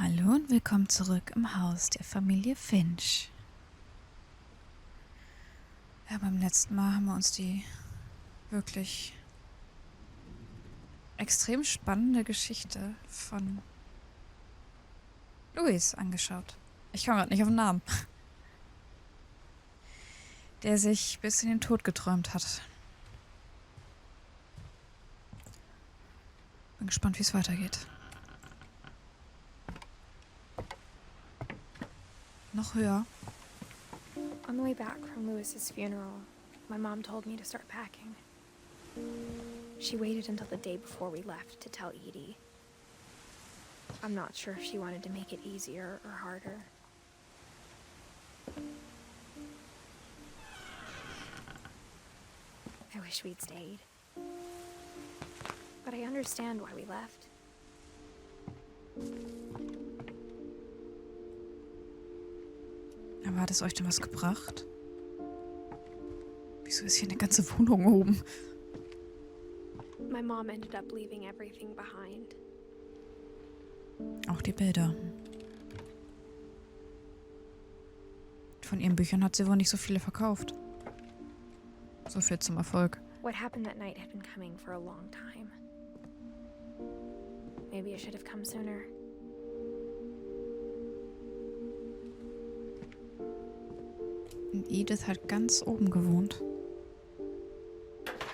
Hallo und willkommen zurück im Haus der Familie Finch. Ja, beim letzten Mal haben wir uns die wirklich extrem spannende Geschichte von Louis angeschaut. Ich komme gerade nicht auf den Namen. Der sich bis in den Tod geträumt hat. Bin gespannt, wie es weitergeht. Noch höher. On the way back from Louis's funeral, my mom told me to start packing. She waited until the day before we left to tell Edie. I'm not sure if she wanted to make it easier or harder. I wish we'd stayed. But I understand why we left. Aber hat es euch denn was gebracht? Wieso ist hier eine ganze Wohnung oben? My mom ended up leaving everything behind. Auch die Bilder. Von ihren Büchern hat sie wohl nicht so viele verkauft. So viel zum Erfolg. What happened that night had been coming for a long time. Maybe I should have come sooner. Und Edith hat ganz oben gewohnt.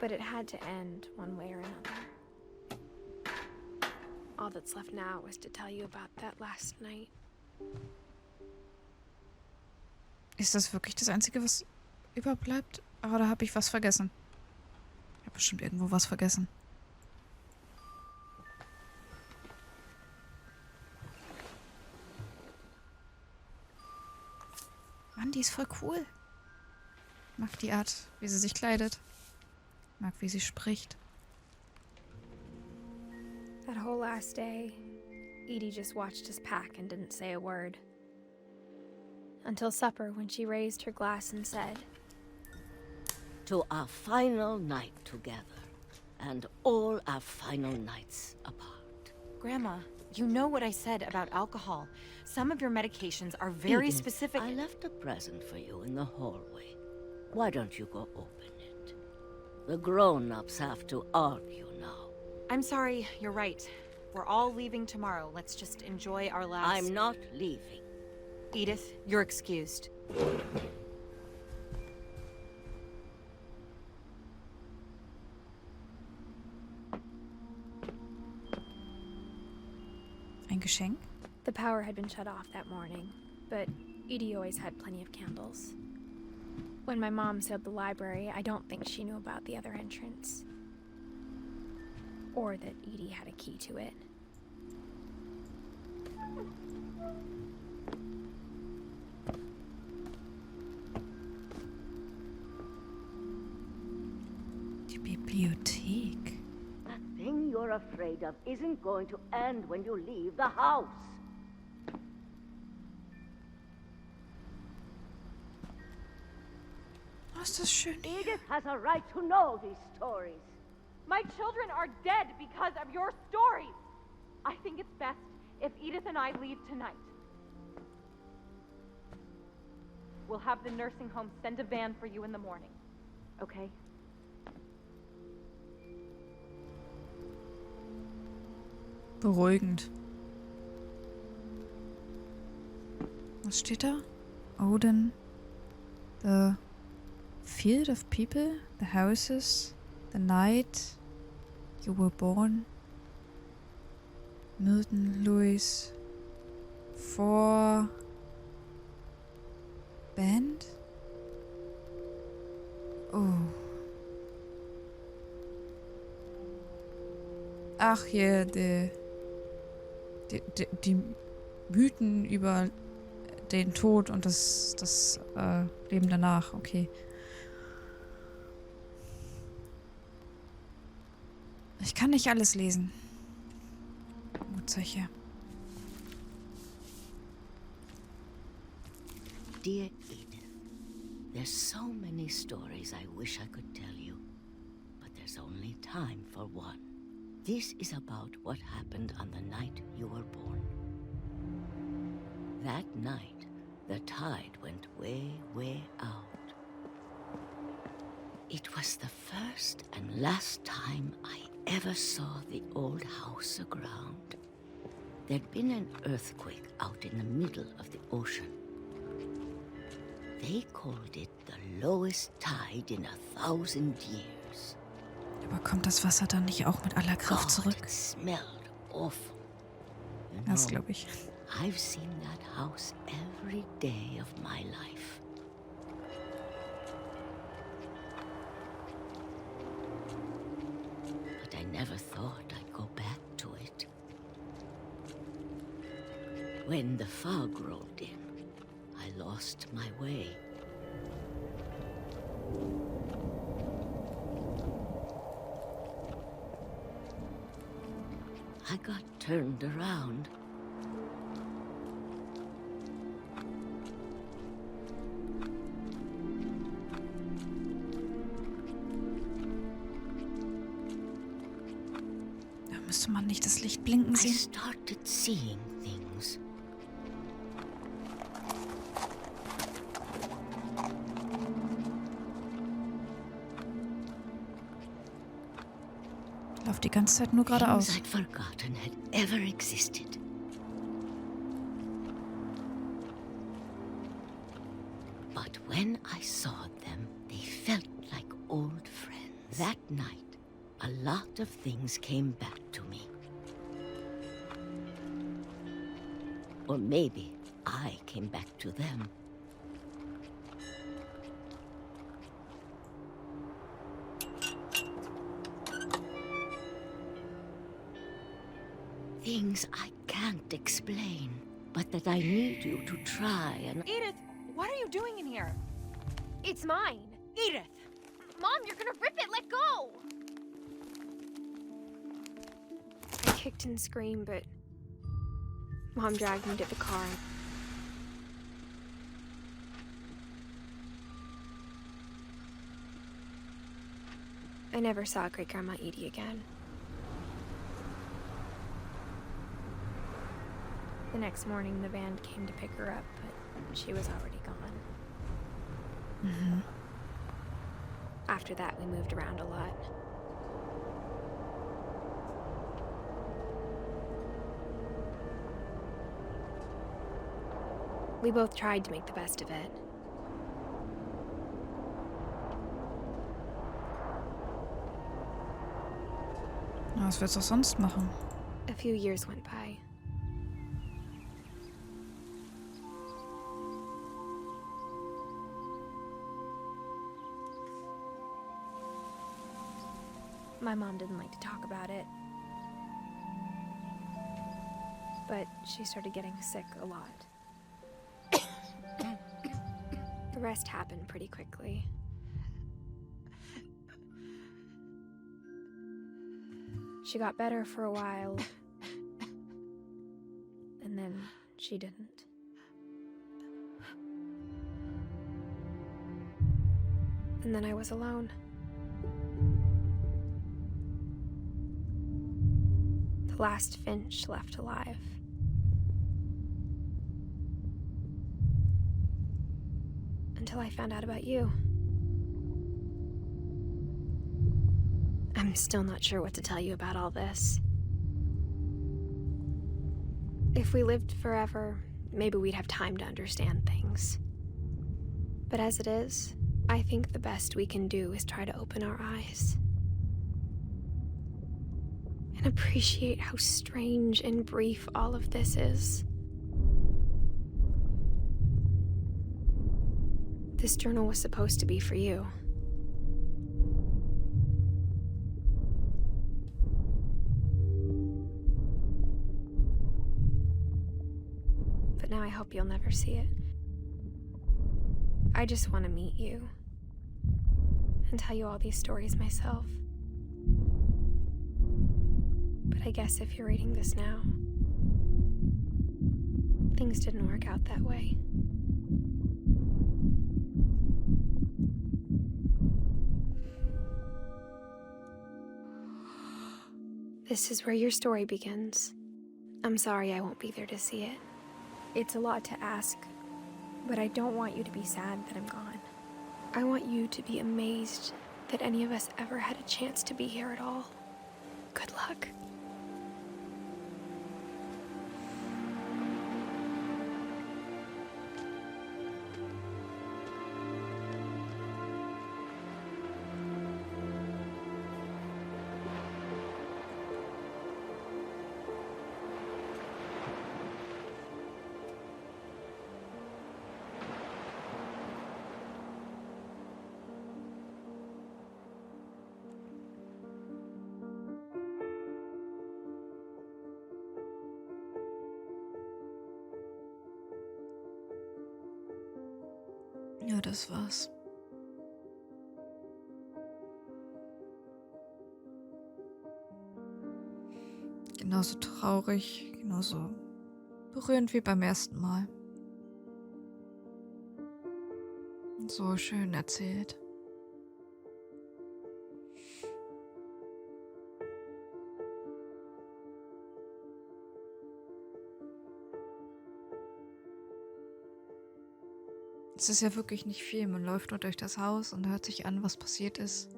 But it had to end one way or another. All that's left now is to tell you about that last night. Ist das wirklich das Einzige, was überbleibt? Oder habe ich was vergessen? Ich habe bestimmt irgendwo was vergessen. Mann, die ist voll cool. Mag die Art, wie sie sich kleidet. Mag, wie sie spricht. That whole last day, Edie just watched us pack and didn't say a word. Until supper, when she raised her glass and said, "To our final night together, and all our final nights apart." Grandma, you know what I said about alcohol. Some of your medications are very Edith, specific. I left a present for you in the hallway. Why don't you go open it? The grown-ups have to argue now. I'm sorry, you're right. We're all leaving tomorrow. Let's just enjoy our last... I'm not leaving. Edith, you're excused. Ein Geschenk? the power had been shut off that morning, but Edie always had plenty of candles. When my mom sealed the library, I don't think she knew about the other entrance. Or that Edie had a key to it. Die Bibliothek. That thing you're afraid of isn't going to end when you leave the house. Oh, ist das schön. Edith has a right to know these stories. My children are dead because of your stories. I think it's best if Edith and I leave tonight. We'll have the nursing home send a van for you in the morning. Okay? Beruhigend. Was steht da? Odin. The field of people, the houses, the night you were born. Milton Lewis. For Band? Oh. Ach, hier, die Mythen über den Tod und das Leben danach. Okay. Ich kann nicht alles lesen. Gut, solche. Dear Edith, there's so many stories I wish I could tell you, but there's only time for one. This is about what happened on the night you were born. that night, the tide went way, way out. It was the first and last time I ever saw the old house aground. There'd been an earthquake out in the middle of the ocean. They called it the lowest tide in 1,000 years. Aber kommt das Wasser dann nicht auch mit aller Kraft God, zurück? it smelled awful. You Das know, glaube ich. I've seen that house every day of my life. But I never thought I'd go back to it. When the fog rolled in, I lost my way. I got turned around. Da müsste man nicht das Licht blinken I sehen. started seeing things. Lauf die ganze Zeit nur Things geradeaus. I'd forgotten had ever existed. But when I saw them, they felt like old friends. That night, a lot of things came back to me. Or maybe I came back to them. Things I can't explain, but that I need you to try and... Edith, what are you doing in here? It's mine. Edith! Mom, you're gonna rip it. Let go. I kicked and screamed, but Mom dragged me to the car. I never saw Great-Grandma Edie again. The next morning, the band came to pick her up, but she was already gone. Mhm. After that, we moved around a lot. We both tried to make the best of it. Ja, was willst du auch sonst machen? A few years went by. My mom didn't like to talk about it. But she started getting sick a lot. The rest happened pretty quickly. She got better for a while, and then she didn't. And then I was alone. The last Finch left alive. Until I found out about you. I'm still not sure what to tell you about all this. If we lived forever, maybe we'd have time to understand things. But as it is, I think the best we can do is try to open our eyes. And appreciate how strange and brief all of this is. This journal was supposed to be for you. But now I hope you'll never see it. I just want to meet you and tell you all these stories myself. But I guess if you're reading this now, things didn't work out that way. This is where your story begins. I'm sorry I won't be there to see it. It's a lot to ask, but I don't want you to be sad that I'm gone. I want you to be amazed that any of us ever had a chance to be here at all. Good luck. Ja, das war's. Genauso traurig, genauso berührend wie beim ersten Mal. So schön erzählt. Es ist ja wirklich nicht viel. Man läuft nur durch das Haus und hört sich an, was passiert ist.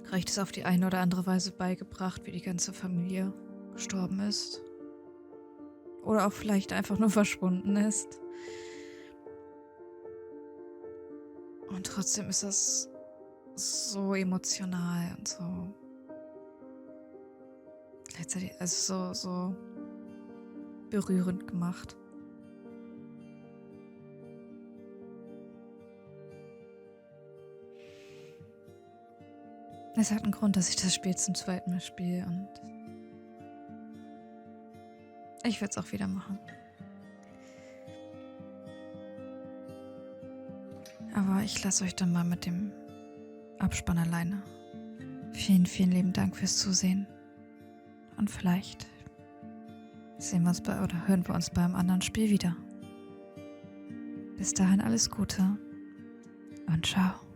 Reicht es auf die eine oder andere Weise beigebracht, wie die ganze Familie gestorben ist. Oder auch vielleicht einfach nur verschwunden ist. Und trotzdem ist das so emotional und so. Gleichzeitig, also so berührend gemacht. Es hat einen Grund, dass ich das Spiel zum zweiten Mal spiele und ich werde es auch wieder machen. Aber ich lasse euch dann mal mit dem Abspann alleine. Vielen, vielen lieben Dank fürs Zusehen. Und vielleicht sehen wir uns oder hören wir uns beim anderen Spiel wieder. Bis dahin alles Gute und ciao.